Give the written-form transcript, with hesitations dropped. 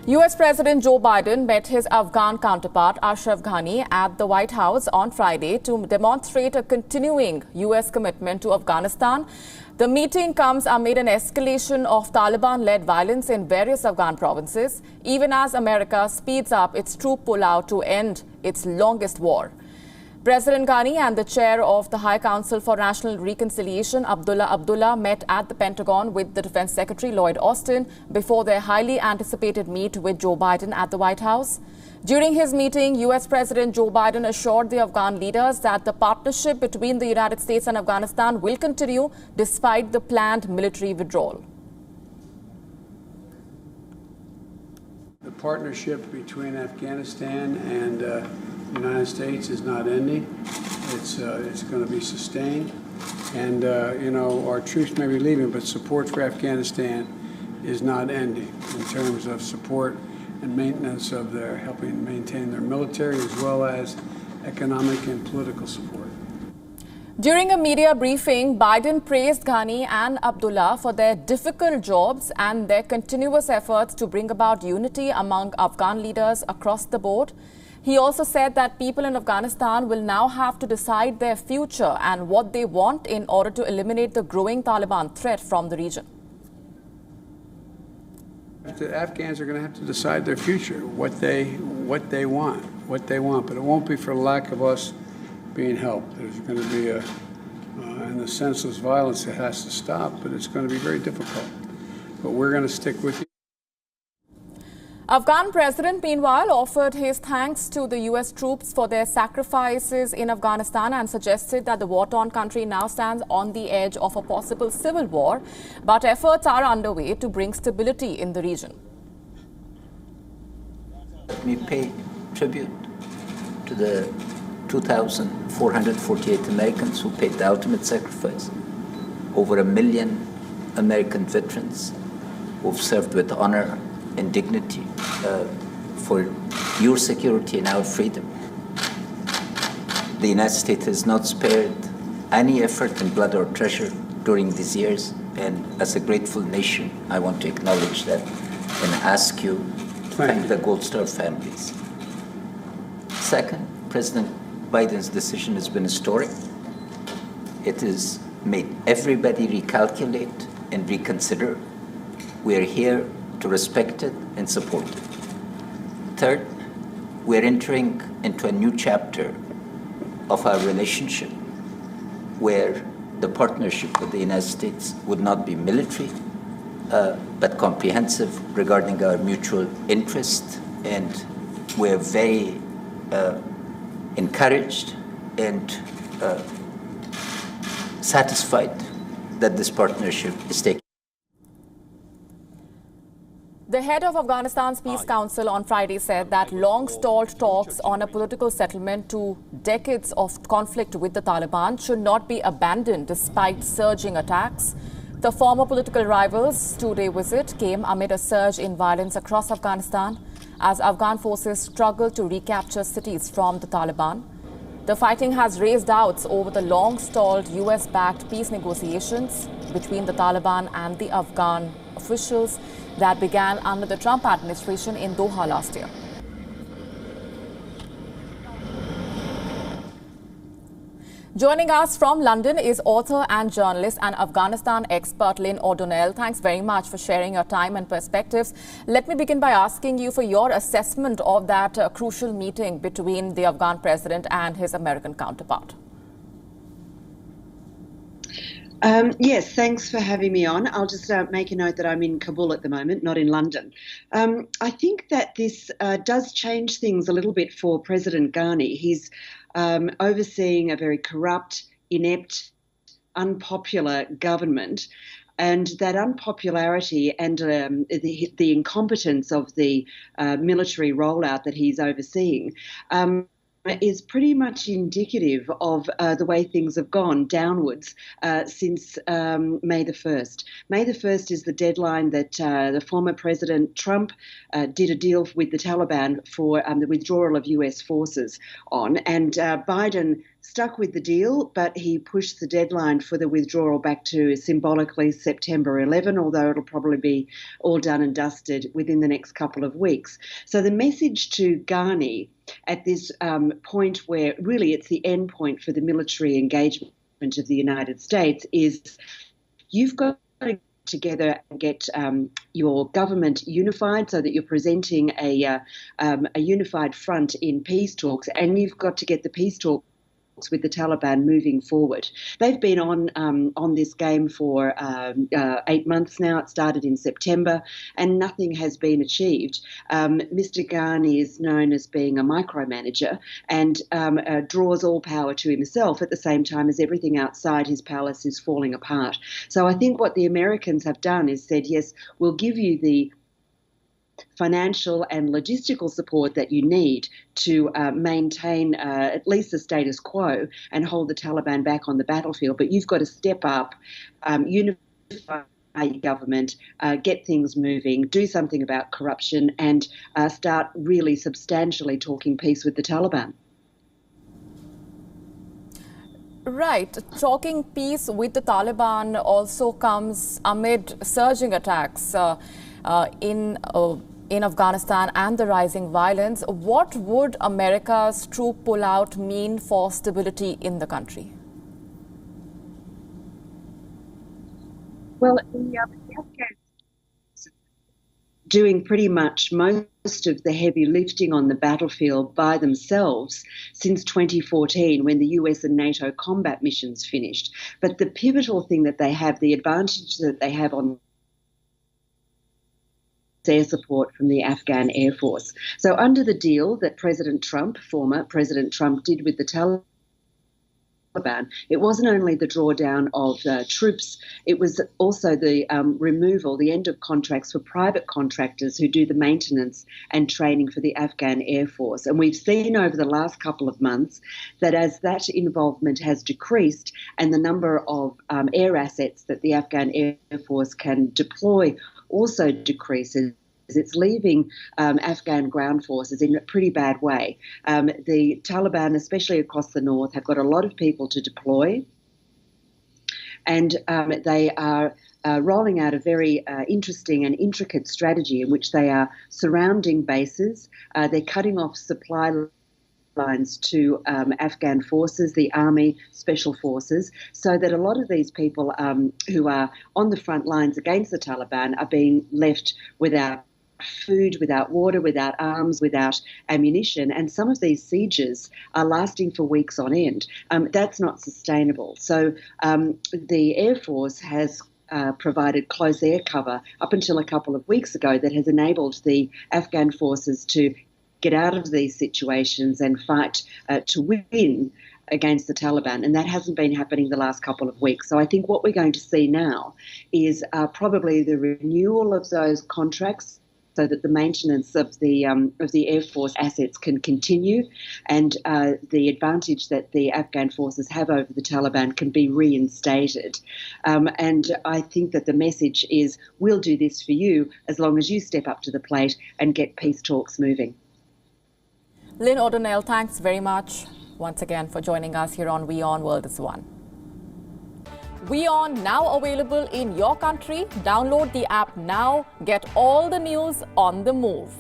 US President Joe Biden met his Afghan counterpart Ashraf Ghani at the White House on Friday to demonstrate a continuing US commitment to Afghanistan. The meeting comes amid an escalation of Taliban-led violence in various Afghan provinces, even as America speeds up its troop pullout to end its longest war. President Ghani and the chair of the High Council for National Reconciliation, Abdullah Abdullah, met at the Pentagon with the Defense Secretary Lloyd Austin before their highly anticipated meet with Joe Biden at the White House. During his meeting, US President Joe Biden assured the Afghan leaders that the partnership between the United States and Afghanistan will continue despite the planned military withdrawal. The partnership between Afghanistan and the United States is not ending. It's going to be sustained. And, our troops may be leaving, but support for Afghanistan is not ending in terms of support and maintenance of their helping maintain their military as well as economic and political support. During a media briefing, Biden praised Ghani and Abdullah for their difficult jobs and their continuous efforts to bring about unity among Afghan leaders across the board. He also said that people in Afghanistan will now have to decide their future and what they want in order to eliminate the growing Taliban threat from the region. The Afghans are going to have to decide their future, what they want, but it won't be for lack of us being helped. There's going to be and the senseless violence that has to stop, but it's going to be very difficult. But we're going to stick with you. Afghan President, meanwhile, offered his thanks to the US troops for their sacrifices in Afghanistan and suggested that the war-torn country now stands on the edge of a possible civil war, but efforts are underway to bring stability in the region. Let me pay tribute to the 2,448 Americans who paid the ultimate sacrifice. Over 1 million American veterans who've served with honor and dignity for your security and our freedom. The United States has not spared any effort in blood or treasure during these years, and as a grateful nation, I want to acknowledge that and ask you to thank the Gold Star families. Second, President Biden's decision has been historic. It has made everybody recalculate and reconsider. We are here to respect it and support it. Third, we're entering into a new chapter of our relationship where the partnership with the United States would not be military, but comprehensive regarding our mutual interest. And we're very encouraged and satisfied that this partnership is taking. The head of Afghanistan's Peace Council on Friday said that long-stalled talks on a political settlement to decades of conflict with the Taliban should not be abandoned despite surging attacks. The former political rivals' two-day visit came amid a surge in violence across Afghanistan as Afghan forces struggle to recapture cities from the Taliban. The fighting has raised doubts over the long-stalled US-backed peace negotiations between the Taliban and the Afghan officials that began under the Trump administration in Doha last year. Joining us from London is author and journalist and Afghanistan expert Lynn O'Donnell. Thanks very much for sharing your time and perspectives. Let me begin by asking you for your assessment of that crucial meeting between the Afghan president and his American counterpart. Yes, thanks for having me on. I'll just make a note that I'm in Kabul at the moment, not in London. I think that this does change things a little bit for President Ghani. He's overseeing a very corrupt, inept, unpopular government, and that unpopularity and the incompetence of the military rollout that he's overseeing is pretty much indicative of the way things have gone downwards since May the 1st. May the 1st is the deadline that the former President Trump did a deal with the Taliban for the withdrawal of US forces on, and Biden stuck with the deal, but he pushed the deadline for the withdrawal back to symbolically September 11, although it'll probably be all done and dusted within the next couple of weeks. So the message to Ghani at this point where really it's the end point for the military engagement of the United States is you've got to together and get your government unified so that you're presenting a unified front in peace talks, and you've got to get the peace talks with the Taliban moving forward. They've been on this game for 8 months now. It started in September and nothing has been achieved. Mr. Ghani is known as being a micromanager and draws all power to himself at the same time as everything outside his palace is falling apart. So I think what the Americans have done is said, yes, we'll give you the financial and logistical support that you need to maintain at least the status quo and hold the Taliban back on the battlefield. But you've got to step up, unify your government, get things moving, do something about corruption, and start really substantially talking peace with the Taliban. Right. Talking peace with the Taliban also comes amid surging attacks in Afghanistan and the rising violence. What would America's troop pullout mean for stability in the country? Well, the Afghans doing pretty much most of the heavy lifting on the battlefield by themselves since 2014 when the US and NATO combat missions finished. But the pivotal thing that they have, the advantage that they have on air support from the Afghan Air Force. So under the deal that former President Trump did with the Taliban, it wasn't only the drawdown of troops, it was also the removal, the end of contracts for private contractors who do the maintenance and training for the Afghan Air Force. And we've seen over the last couple of months that as that involvement has decreased and the number of air assets that the Afghan Air Force can deploy also decreases, it's leaving Afghan ground forces in a pretty bad way. The Taliban, especially across the north, have got a lot of people to deploy, and they are rolling out a very interesting and intricate strategy in which they are surrounding bases. They're cutting off supply lines to Afghan forces, the army, special forces, so that a lot of these people who are on the front lines against the Taliban are being left without food, without water, without arms, without ammunition. And some of these sieges are lasting for weeks on end. That's not sustainable. So the Air Force has provided close air cover up until a couple of weeks ago that has enabled the Afghan forces to get out of these situations and fight to win against the Taliban, and that hasn't been happening the last couple of weeks. So I think what we're going to see now is probably the renewal of those contracts so that the maintenance of the Air Force assets can continue, and the advantage that the Afghan forces have over the Taliban can be reinstated. And I think that the message is, we'll do this for you as long as you step up to the plate and get peace talks moving. Lynn O'Donnell, thanks very much once again for joining us here on WION World is One. WION now available in your country. Download the app now. Get all the news on the move.